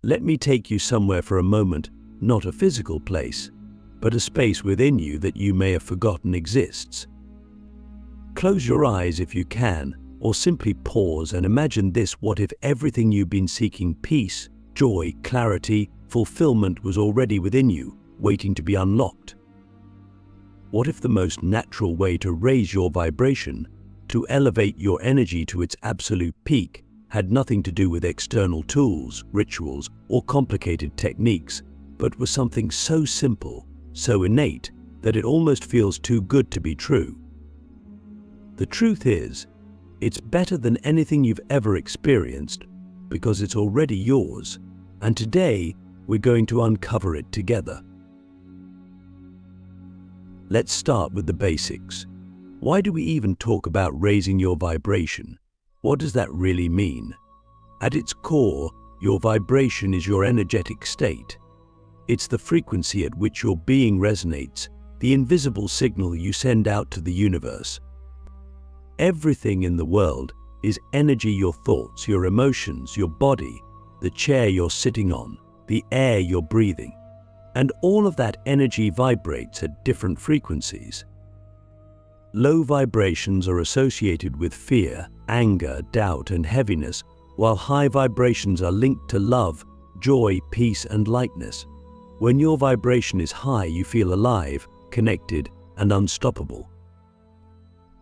Let me take you somewhere for a moment, not a physical place, but a space within you that you may have forgotten exists. Close your eyes if you can, or simply pause and imagine this: what if everything you've been seeking, peace, joy, clarity, fulfillment, was already within you, waiting to be unlocked? What if the most natural way to raise your vibration, to elevate your energy to its absolute peak, had nothing to do with external tools, rituals, or complicated techniques, but was something so simple, so innate, that it almost feels too good to be true? The truth is, it's better than anything you've ever experienced because it's already yours, and today we're going to uncover it together. Let's start with the basics. Why do we even talk about raising your vibration? What does that really mean? At its core, your vibration is your energetic state. It's the frequency at which your being resonates, the invisible signal you send out to the universe. Everything in the world is energy: your thoughts, your emotions, your body, the chair you're sitting on, the air you're breathing. And all of that energy vibrates at different frequencies. Low vibrations are associated with fear, anger, doubt, and heaviness, while high vibrations are linked to love, joy, peace, and lightness. When your vibration is high, you feel alive, connected, and unstoppable.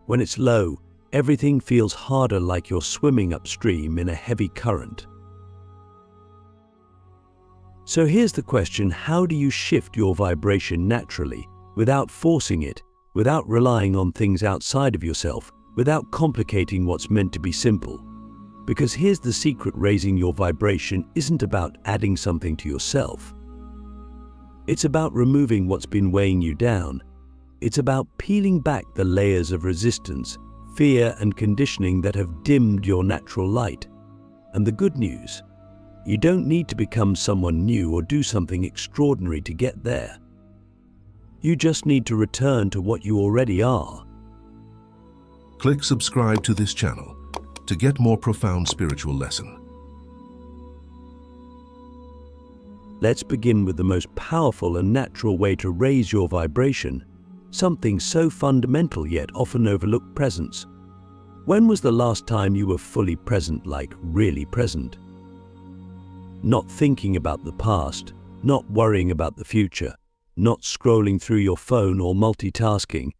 When it's low, everything feels harder, like you're swimming upstream in a heavy current. So here's the question: how do you shift your vibration naturally, without forcing it, without relying on things outside of yourself, without complicating what's meant to be simple? Because here's the secret: raising your vibration isn't about adding something to yourself. It's about removing what's been weighing you down. It's about peeling back the layers of resistance, fear, and conditioning that have dimmed your natural light. And the good news: you don't need to become someone new or do something extraordinary to get there. You just need to return to what you already are. Click subscribe to this channel to get more profound spiritual lesson. Let's begin with the most powerful and natural way to raise your vibration, something so fundamental yet often overlooked: presence. When was the last time you were fully present, like really present? Not thinking about the past, not worrying about the future, not scrolling through your phone or multitasking,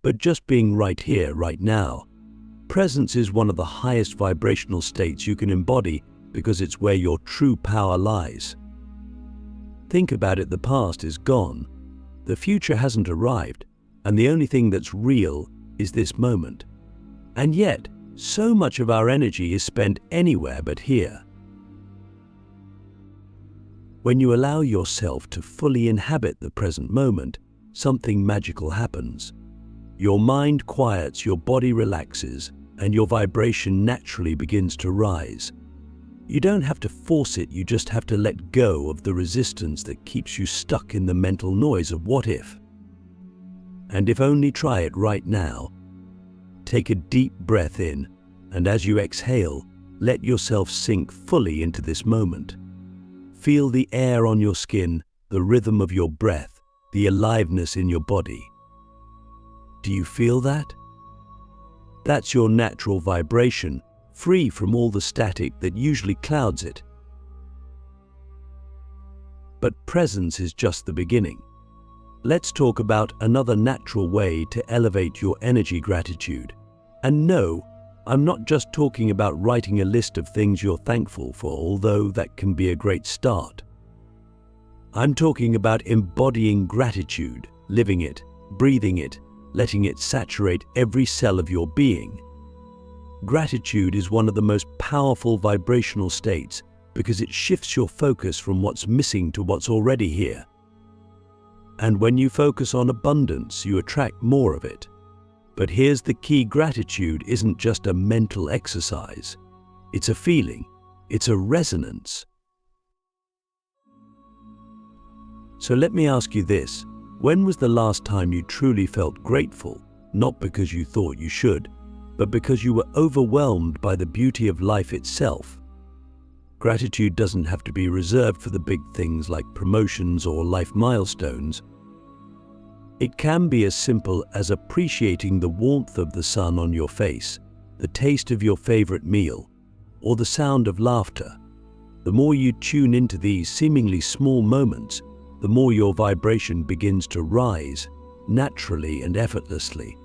but just being right here, right now. Presence is one of the highest vibrational states you can embody because it's where your true power lies. Think about it: the past is gone, the future hasn't arrived, and the only thing that's real is this moment. And yet, so much of our energy is spent anywhere but here. When you allow yourself to fully inhabit the present moment, something magical happens. Your mind quiets, your body relaxes, and your vibration naturally begins to rise. You don't have to force it, you just have to let go of the resistance that keeps you stuck in the mental noise of what if. And if only, try it right now. Take a deep breath in, and as you exhale, let yourself sink fully into this moment. Feel the air on your skin, the rhythm of your breath, the aliveness in your body. Do you feel that? That's your natural vibration, free from all the static that usually clouds it. But presence is just the beginning. Let's talk about another natural way to elevate your energy: gratitude. And no, I'm not just talking about writing a list of things you're thankful for, although that can be a great start. I'm talking about embodying gratitude, living it, breathing it, letting it saturate every cell of your being. Gratitude is one of the most powerful vibrational states because it shifts your focus from what's missing to what's already here. And when you focus on abundance, you attract more of it. But here's the key: gratitude isn't just a mental exercise. It's a feeling. It's a resonance. So let me ask you this: when was the last time you truly felt grateful, not because you thought you should, but because you were overwhelmed by the beauty of life itself? Gratitude doesn't have to be reserved for the big things like promotions or life milestones. It can be as simple as appreciating the warmth of the sun on your face, the taste of your favorite meal, or the sound of laughter. The more you tune into these seemingly small moments, the more your vibration begins to rise, naturally and effortlessly.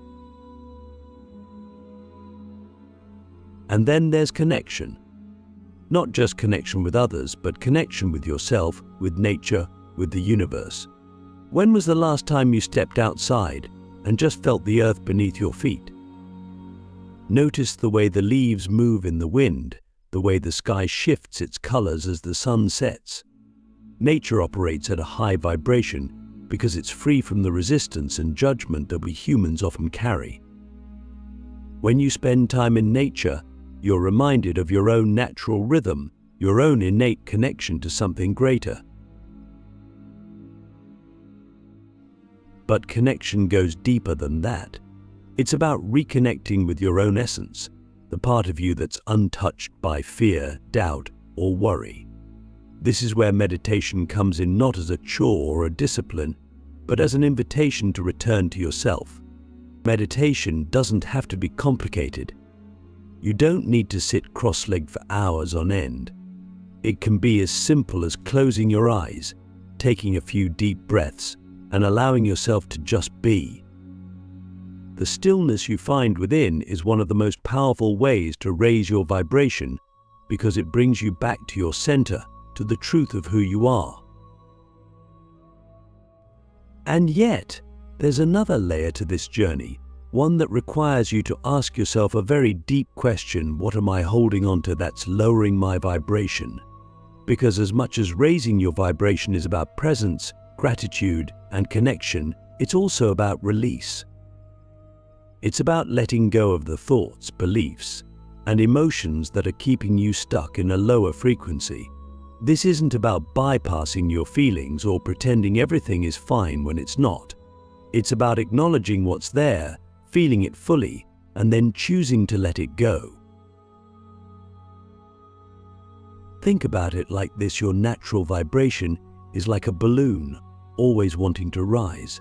And then there's connection. Not just connection with others, but connection with yourself, with nature, with the universe. When was the last time you stepped outside and just felt the earth beneath your feet? Notice the way the leaves move in the wind, the way the sky shifts its colors as the sun sets. Nature operates at a high vibration because it's free from the resistance and judgment that we humans often carry. When you spend time in nature, you're reminded of your own natural rhythm, your own innate connection to something greater. But connection goes deeper than that. It's about reconnecting with your own essence, the part of you that's untouched by fear, doubt, or worry. This is where meditation comes in, not as a chore or a discipline, but as an invitation to return to yourself. Meditation doesn't have to be complicated. You don't need to sit cross-legged for hours on end. It can be as simple as closing your eyes, taking a few deep breaths, and allowing yourself to just be. The stillness you find within is one of the most powerful ways to raise your vibration because it brings you back to your center, to the truth of who you are. And yet, there's another layer to this journey, one that requires you to ask yourself a very deep question: what am I holding on to that's lowering my vibration? Because as much as raising your vibration is about presence, gratitude, and connection, it's also about release. It's about letting go of the thoughts, beliefs, and emotions that are keeping you stuck in a lower frequency. This isn't about bypassing your feelings or pretending everything is fine when it's not. It's about acknowledging what's there, feeling it fully, and then choosing to let it go. Think about it like this: your natural vibration is like a balloon, always wanting to rise.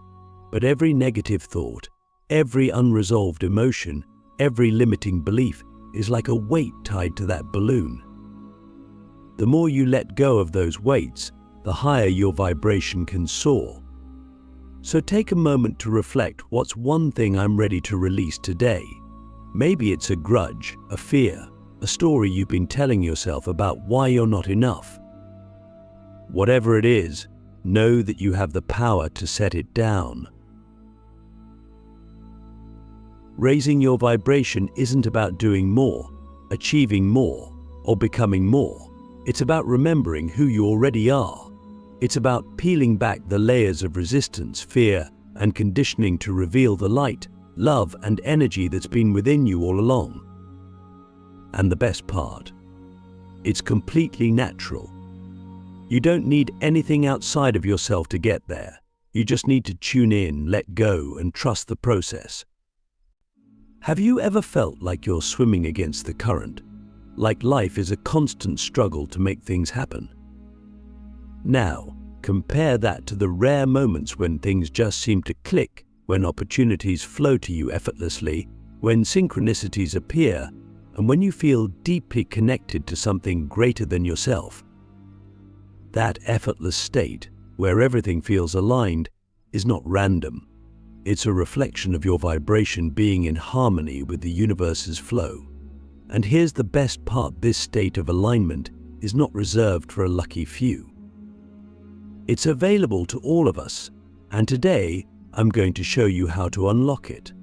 But every negative thought, every unresolved emotion, every limiting belief is like a weight tied to that balloon. The more you let go of those weights, the higher your vibration can soar. So take a moment to reflect: what's one thing I'm ready to release today? Maybe it's a grudge, a fear, a story you've been telling yourself about why you're not enough. Whatever it is, know that you have the power to set it down. Raising your vibration isn't about doing more, achieving more, or becoming more. It's about remembering who you already are. It's about peeling back the layers of resistance, fear, and conditioning to reveal the light, love, and energy that's been within you all along. And the best part, it's completely natural. You don't need anything outside of yourself to get there. You just need to tune in, let go, and trust the process. Have you ever felt like you're swimming against the current? Like life is a constant struggle to make things happen? Now, compare that to the rare moments when things just seem to click, when opportunities flow to you effortlessly, when synchronicities appear, and when you feel deeply connected to something greater than yourself. That effortless state, where everything feels aligned, is not random. It's a reflection of your vibration being in harmony with the universe's flow. And here's the best part: this state of alignment is not reserved for a lucky few. It's available to all of us, and today I'm going to show you how to unlock it.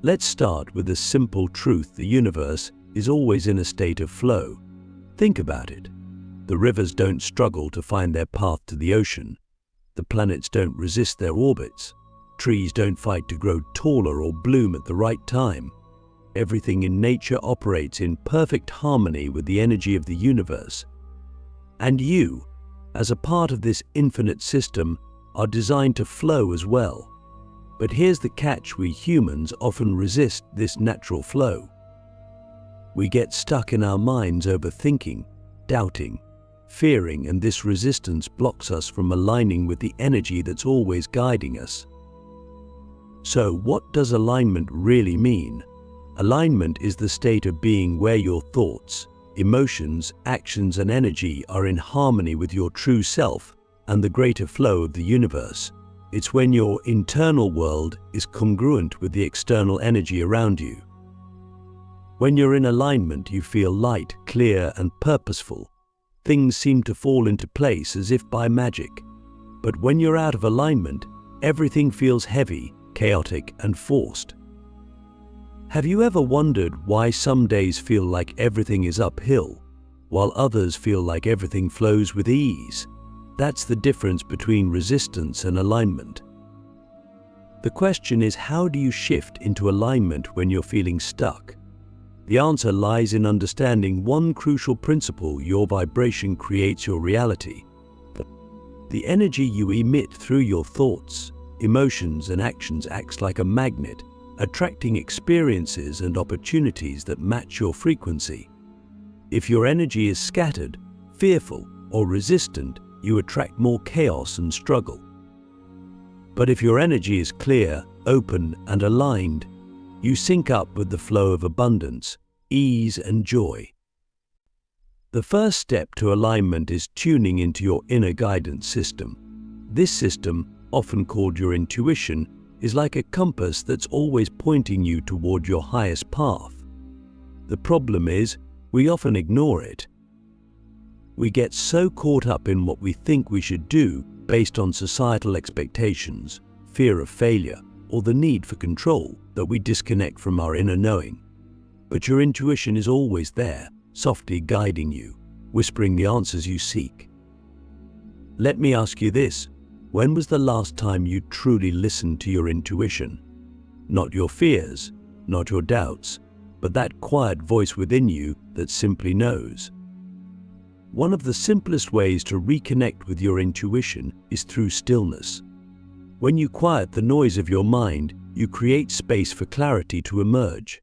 Let's start with the simple truth: the universe is always in a state of flow. Think about it. The rivers don't struggle to find their path to the ocean. The planets don't resist their orbits. Trees don't fight to grow taller or bloom at the right time. Everything in nature operates in perfect harmony with the energy of the universe. And you, as a part of this infinite system, are designed to flow as well. But here's the catch: we humans often resist this natural flow. We get stuck in our minds overthinking, doubting, fearing, and this resistance blocks us from aligning with the energy that's always guiding us. So, what does alignment really mean? Alignment is the state of being where your thoughts, emotions, actions, and energy are in harmony with your true self and the greater flow of the universe. It's when your internal world is congruent with the external energy around you. When you're in alignment, you feel light, clear, and purposeful. Things seem to fall into place as if by magic. But when you're out of alignment, everything feels heavy, chaotic, and forced. Have you ever wondered why some days feel like everything is uphill, while others feel like everything flows with ease? That's the difference between resistance and alignment. The question is, how do you shift into alignment when you're feeling stuck? The answer lies in understanding one crucial principle: your vibration creates your reality. The energy you emit through your thoughts, emotions, and actions acts like a magnet, attracting experiences and opportunities that match your frequency. If your energy is scattered, fearful, or resistant, you attract more chaos and struggle. But if your energy is clear, open, and aligned, you sync up with the flow of abundance, ease, and joy. The first step to alignment is tuning into your inner guidance system. This system, often called your intuition, is like a compass that's always pointing you toward your highest path. The problem is, we often ignore it. We get so caught up in what we think we should do based on societal expectations, fear of failure, or the need for control that we disconnect from our inner knowing. But your intuition is always there, softly guiding you, whispering the answers you seek. Let me ask you this: when was the last time you truly listened to your intuition? Not your fears, not your doubts, but that quiet voice within you that simply knows. One of the simplest ways to reconnect with your intuition is through stillness. When you quiet the noise of your mind, you create space for clarity to emerge.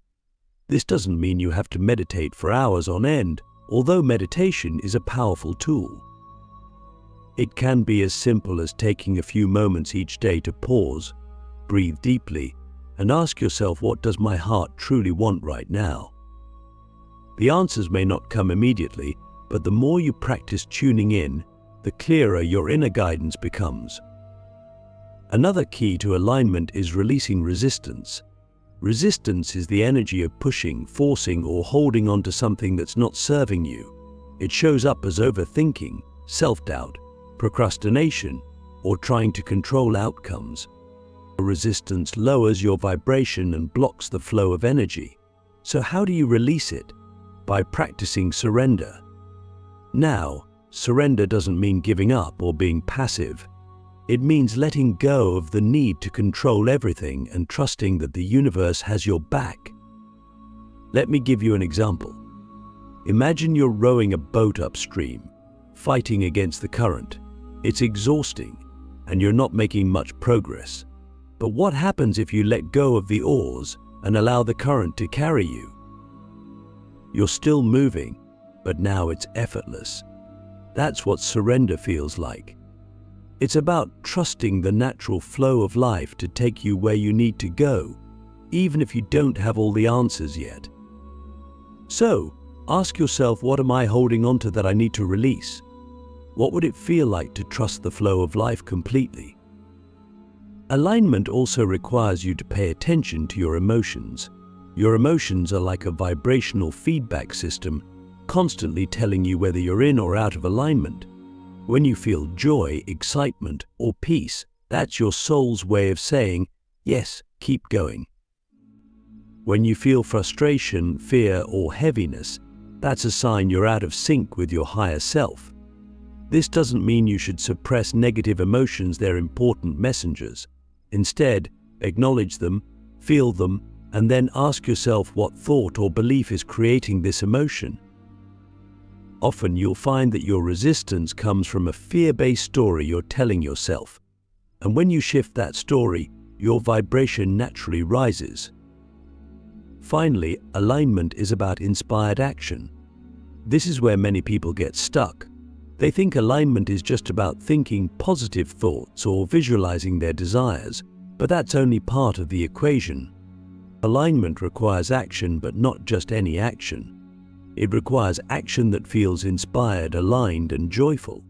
This doesn't mean you have to meditate for hours on end, although meditation is a powerful tool. It can be as simple as taking a few moments each day to pause, breathe deeply, and ask yourself, what does my heart truly want right now? The answers may not come immediately, but the more you practice tuning in, the clearer your inner guidance becomes. Another key to alignment is releasing resistance. Resistance is the energy of pushing, forcing, or holding on to something that's not serving you. It shows up as overthinking, self-doubt, procrastination, or trying to control outcomes. Resistance lowers your vibration and blocks the flow of energy. So how do you release it? By practicing surrender. Now, surrender doesn't mean giving up or being passive. It means letting go of the need to control everything and trusting that the universe has your back. Let me give you an example. Imagine you're rowing a boat upstream, fighting against the current. It's exhausting, and you're not making much progress. But what happens if you let go of the oars and allow the current to carry you? You're still moving, but now it's effortless. That's what surrender feels like. It's about trusting the natural flow of life to take you where you need to go, even if you don't have all the answers yet. So, ask yourself, what am I holding on to that I need to release? What would it feel like to trust the flow of life completely? Alignment also requires you to pay attention to your emotions. Your emotions are like a vibrational feedback system, constantly telling you whether you're in or out of alignment. When you feel joy, excitement, or peace, that's your soul's way of saying, yes, keep going. When you feel frustration, fear, or heaviness, that's a sign you're out of sync with your higher self. This doesn't mean you should suppress negative emotions, they're important messengers. Instead, acknowledge them, feel them, and then ask yourself what thought or belief is creating this emotion. Often you'll find that your resistance comes from a fear-based story you're telling yourself. And when you shift that story, your vibration naturally rises. Finally, alignment is about inspired action. This is where many people get stuck. They think alignment is just about thinking positive thoughts or visualizing their desires, but that's only part of the equation. Alignment requires action, but not just any action. It requires action that feels inspired, aligned, and joyful.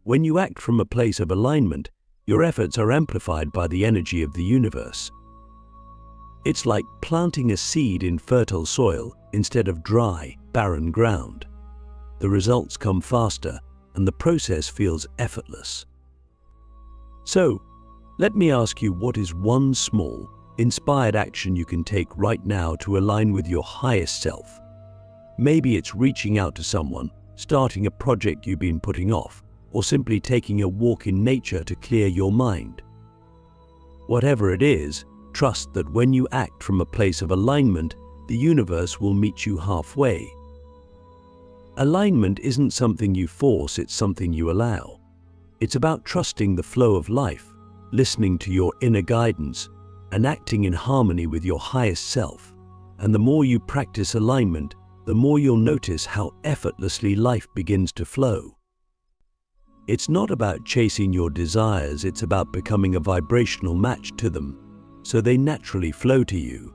When you act from a place of alignment, your efforts are amplified by the energy of the universe. It's like planting a seed in fertile soil instead of dry, barren ground. The results come faster, and the process feels effortless. So, let me ask you, what is one small, inspired action you can take right now to align with your highest self? Maybe it's reaching out to someone, starting a project you've been putting off, or simply taking a walk in nature to clear your mind. Whatever it is, trust that when you act from a place of alignment, the universe will meet you halfway. Alignment isn't something you force, it's something you allow. It's about trusting the flow of life, listening to your inner guidance, and acting in harmony with your highest self. And the more you practice alignment, the more you'll notice how effortlessly life begins to flow. It's not about chasing your desires, it's about becoming a vibrational match to them, so they naturally flow to you.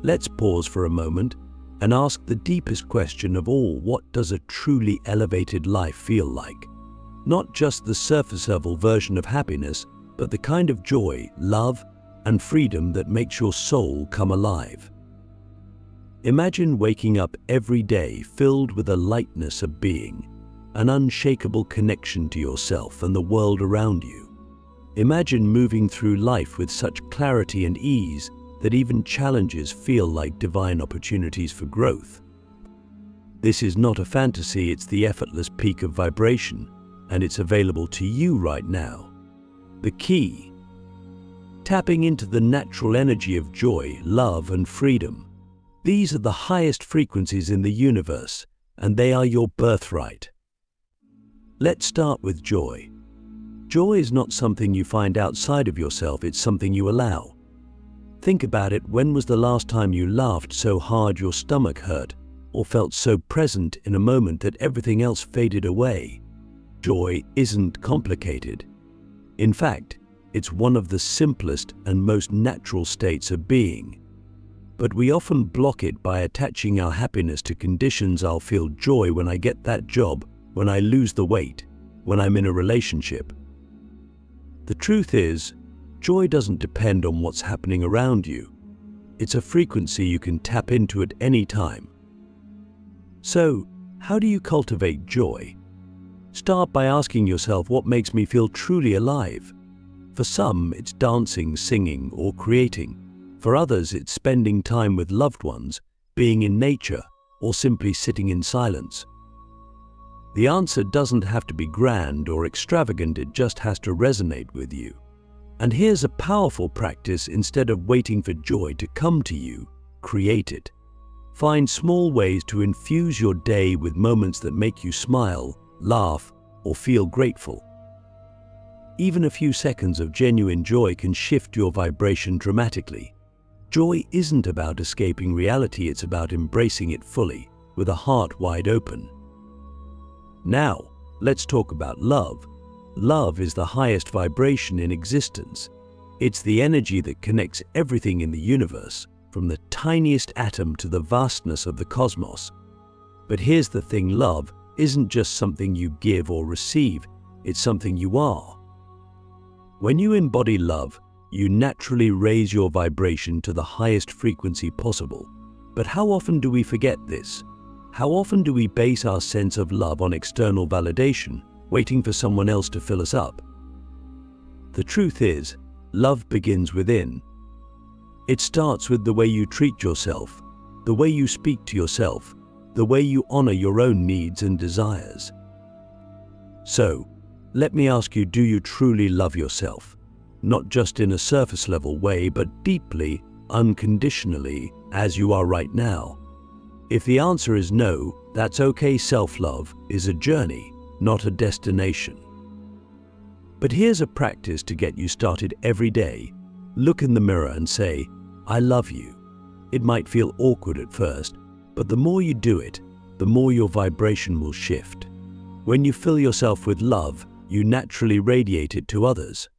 Let's pause for a moment and ask the deepest question of all: what does a truly elevated life feel like? Not just the surface-level version of happiness, but the kind of joy, love, and freedom that makes your soul come alive. Imagine waking up every day filled with a lightness of being, an unshakable connection to yourself and the world around you. Imagine moving through life with such clarity and ease that even challenges feel like divine opportunities for growth. This is not a fantasy, it's the effortless peak of vibration, and it's available to you right now. The key: tapping into the natural energy of joy, love, and freedom. These are the highest frequencies in the universe, and they are your birthright. Let's start with joy. Joy is not something you find outside of yourself, it's something you allow. Think about it. When was the last time you laughed so hard your stomach hurt, or felt so present in a moment that everything else faded away? Joy isn't complicated. In fact, it's one of the simplest and most natural states of being. But we often block it by attaching our happiness to conditions. I'll feel joy when I get that job, when I lose the weight, when I'm in a relationship. The truth is, joy doesn't depend on what's happening around you. It's a frequency you can tap into at any time. So, how do you cultivate joy? Start by asking yourself, what makes me feel truly alive? For some, it's dancing, singing, or creating. For others, it's spending time with loved ones, being in nature, or simply sitting in silence. The answer doesn't have to be grand or extravagant, it just has to resonate with you. And here's a powerful practice: instead of waiting for joy to come to you, create it. Find small ways to infuse your day with moments that make you smile, laugh, or feel grateful. Even a few seconds of genuine joy can shift your vibration dramatically. Joy isn't about escaping reality, it's about embracing it fully, with a heart wide open. Now, let's talk about love. Love is the highest vibration in existence. It's the energy that connects everything in the universe, from the tiniest atom to the vastness of the cosmos. But here's the thing: love isn't just something you give or receive, it's something you are. When you embody love, you naturally raise your vibration to the highest frequency possible. But how often do we forget this? How often do we base our sense of love on external validation, waiting for someone else to fill us up? The truth is, love begins within. It starts with the way you treat yourself, the way you speak to yourself, the way you honor your own needs and desires. So, let me ask you, do you truly love yourself? Not just in a surface level way, but deeply, unconditionally, as you are right now? If the answer is no, that's okay. Self-love is a journey, not a destination. But here's a practice to get you started every day. Look in the mirror and say, "I love you." It might feel awkward at first, but the more you do it, the more your vibration will shift. When you fill yourself with love, you naturally radiate it to others.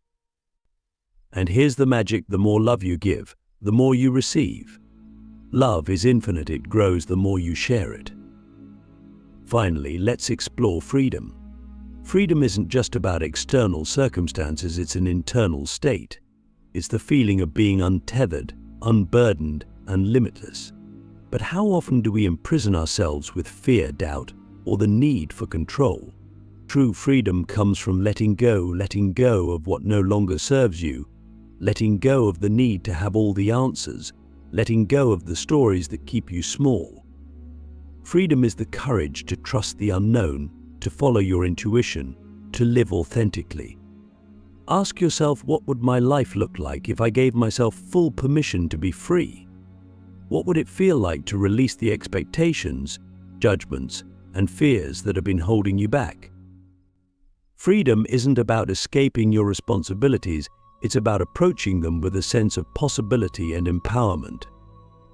And here's the magic: the more love you give, the more you receive. Love is infinite, it grows the more you share it. Finally, let's explore freedom. Freedom isn't just about external circumstances, it's an internal state. It's the feeling of being untethered, unburdened, and limitless. But how often do we imprison ourselves with fear, doubt, or the need for control? True freedom comes from letting go of what no longer serves you, letting go of the need to have all the answers, letting go of the stories that keep you small. Freedom is the courage to trust the unknown, to follow your intuition, to live authentically. Ask yourself, what would my life look like if I gave myself full permission to be free? What would it feel like to release the expectations, judgments, and fears that have been holding you back? Freedom isn't about escaping your responsibilities, it's about approaching them with a sense of possibility and empowerment.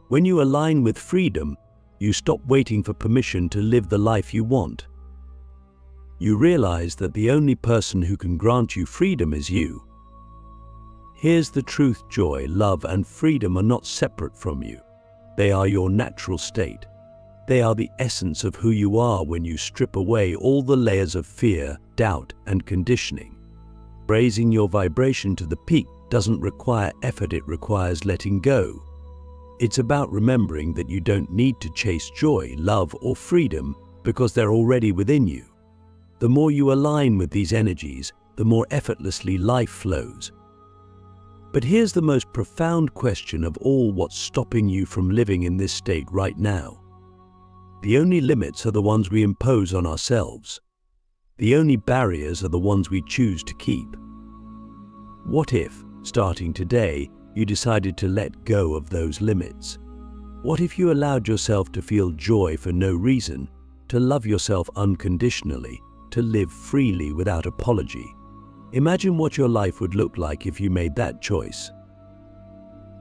When you align with freedom, you stop waiting for permission to live the life you want. You realize that the only person who can grant you freedom is you. Here's the truth: joy, love, and freedom are not separate from you. They are your natural state. They are the essence of who you are when you strip away all the layers of fear, doubt, and conditioning. Raising your vibration to the peak doesn't require effort, it requires letting go. It's about remembering that you don't need to chase joy, love, or freedom because they're already within you. The more you align with these energies, the more effortlessly life flows. But here's the most profound question of all: what's stopping you from living in this state right now? The only limits are the ones we impose on ourselves. The only barriers are the ones we choose to keep. What if, starting today, you decided to let go of those limits? What if you allowed yourself to feel joy for no reason, to love yourself unconditionally, to live freely without apology? Imagine what your life would look like if you made that choice.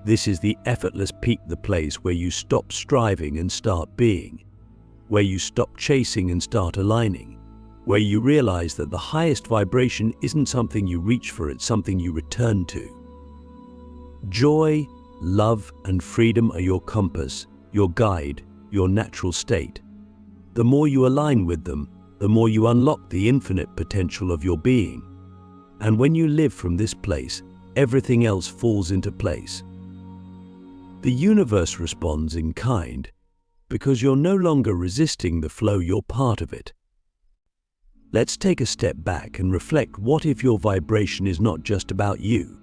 This is the effortless peak, the place where you stop striving and start being, where you stop chasing and start aligning, where you realize that the highest vibration isn't something you reach for, it's something you return to. Joy, love, and freedom are your compass, your guide, your natural state. The more you align with them, the more you unlock the infinite potential of your being. And when you live from this place, everything else falls into place. The universe responds in kind because you're no longer resisting the flow, you're part of it. Let's take a step back and reflect. What if your vibration is not just about you?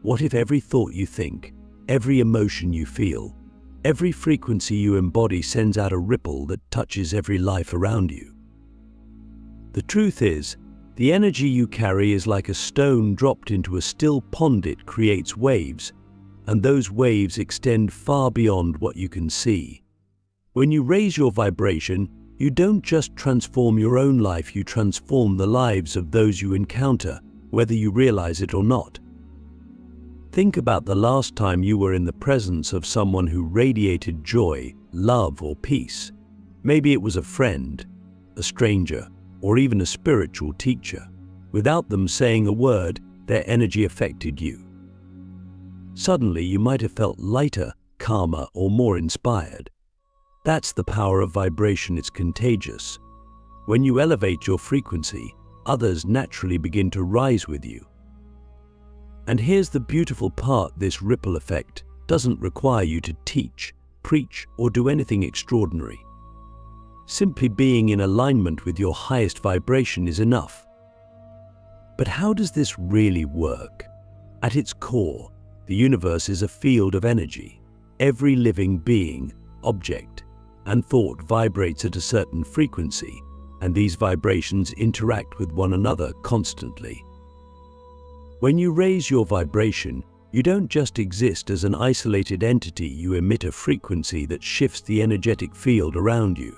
What if every thought you think, every emotion you feel, every frequency you embody sends out a ripple that touches every life around you? The truth is, the energy you carry is like a stone dropped into a still pond. It creates waves, and those waves extend far beyond what you can see. When you raise your vibration, you don't just transform your own life, you transform the lives of those you encounter, whether you realize it or not. Think about the last time you were in the presence of someone who radiated joy, love, or peace. Maybe it was a friend, a stranger, or even a spiritual teacher. Without them saying a word, their energy affected you. Suddenly, you might have felt lighter, calmer, or more inspired. That's the power of vibration. It's contagious. When you elevate your frequency, others naturally begin to rise with you. And here's the beautiful part: this ripple effect doesn't require you to teach, preach, or do anything extraordinary. Simply being in alignment with your highest vibration is enough. But how does this really work? At its core, the universe is a field of energy. Every living being, object, and thought vibrates at a certain frequency, and these vibrations interact with one another constantly. When you raise your vibration, you don't just exist as an isolated entity, you emit a frequency that shifts the energetic field around you.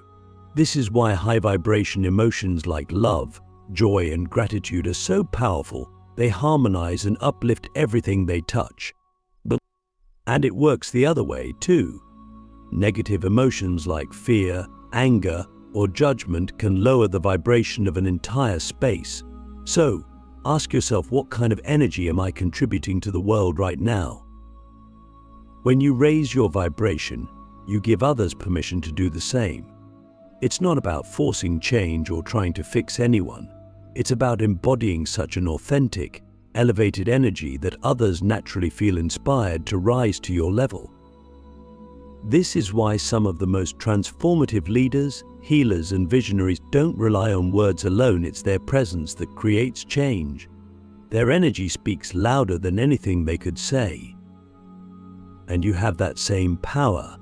This is why high vibration emotions like love, joy, and gratitude are so powerful. They harmonize and uplift everything they touch. And it works the other way too. Negative emotions like fear, anger, or judgment can lower the vibration of an entire space. So, ask yourself, what kind of energy am I contributing to the world right now? When you raise your vibration, you give others permission to do the same. It's not about forcing change or trying to fix anyone. It's about embodying such an authentic, elevated energy that others naturally feel inspired to rise to your level. This is why some of the most transformative leaders, healers, and visionaries don't rely on words alone. It's their presence that creates change. Their energy speaks louder than anything they could say. And you have that same power.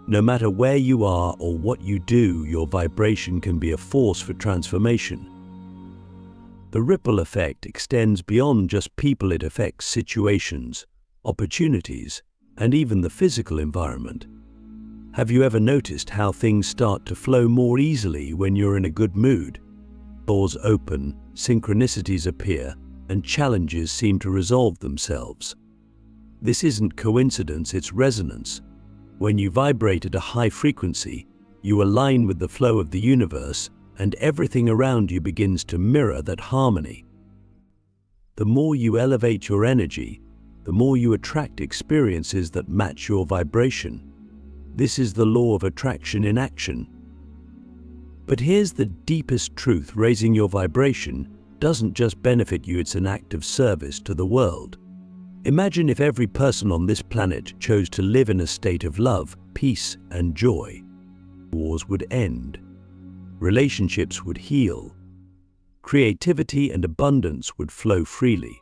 No matter where you are or what you do, your vibration can be a force for transformation. The ripple effect extends beyond just people. It affects situations, opportunities, and even the physical environment. Have you ever noticed how things start to flow more easily when you're in a good mood? Doors open, synchronicities appear, and challenges seem to resolve themselves. This isn't coincidence, it's resonance. When you vibrate at a high frequency, you align with the flow of the universe, and everything around you begins to mirror that harmony. The more you elevate your energy, the more you attract experiences that match your vibration. This is the law of attraction in action. But here's the deepest truth: raising your vibration doesn't just benefit you, it's an act of service to the world. Imagine if every person on this planet chose to live in a state of love, peace, and joy. Wars would end. Relationships would heal. Creativity and abundance would flow freely.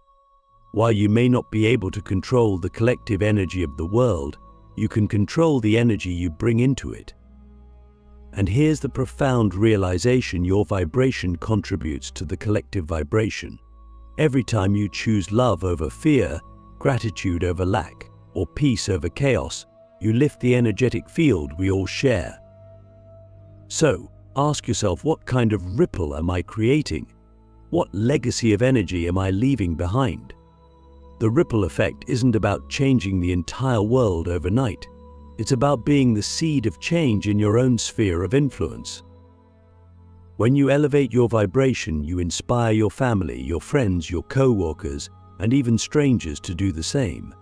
While you may not be able to control the collective energy of the world, you can control the energy you bring into it. And here's the profound realization: your vibration contributes to the collective vibration. Every time you choose love over fear, gratitude over lack, or peace over chaos, you lift the energetic field we all share. So, ask yourself, what kind of ripple am I creating? What legacy of energy am I leaving behind? The ripple effect isn't about changing the entire world overnight. It's about being the seed of change in your own sphere of influence. When you elevate your vibration, you inspire your family, your friends, your co-workers, and even strangers to do the same.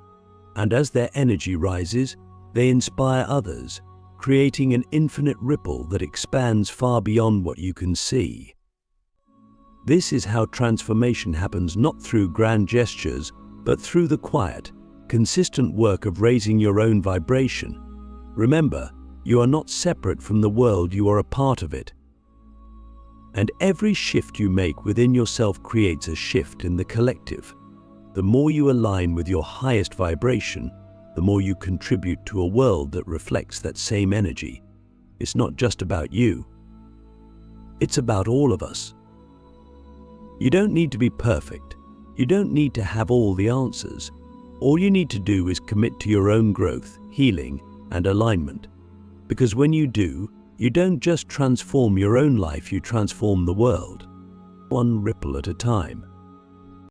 And as their energy rises, they inspire others, creating an infinite ripple that expands far beyond what you can see. This is how transformation happens, not through grand gestures, but through the quiet, consistent work of raising your own vibration. Remember, you are not separate from the world, you are a part of it. And every shift you make within yourself creates a shift in the collective. The more you align with your highest vibration, the more you contribute to a world that reflects that same energy. It's not just about you. It's about all of us. You don't need to be perfect. You don't need to have all the answers. All you need to do is commit to your own growth, healing, and alignment. Because when you do, you don't just transform your own life, you transform the world, one ripple at a time.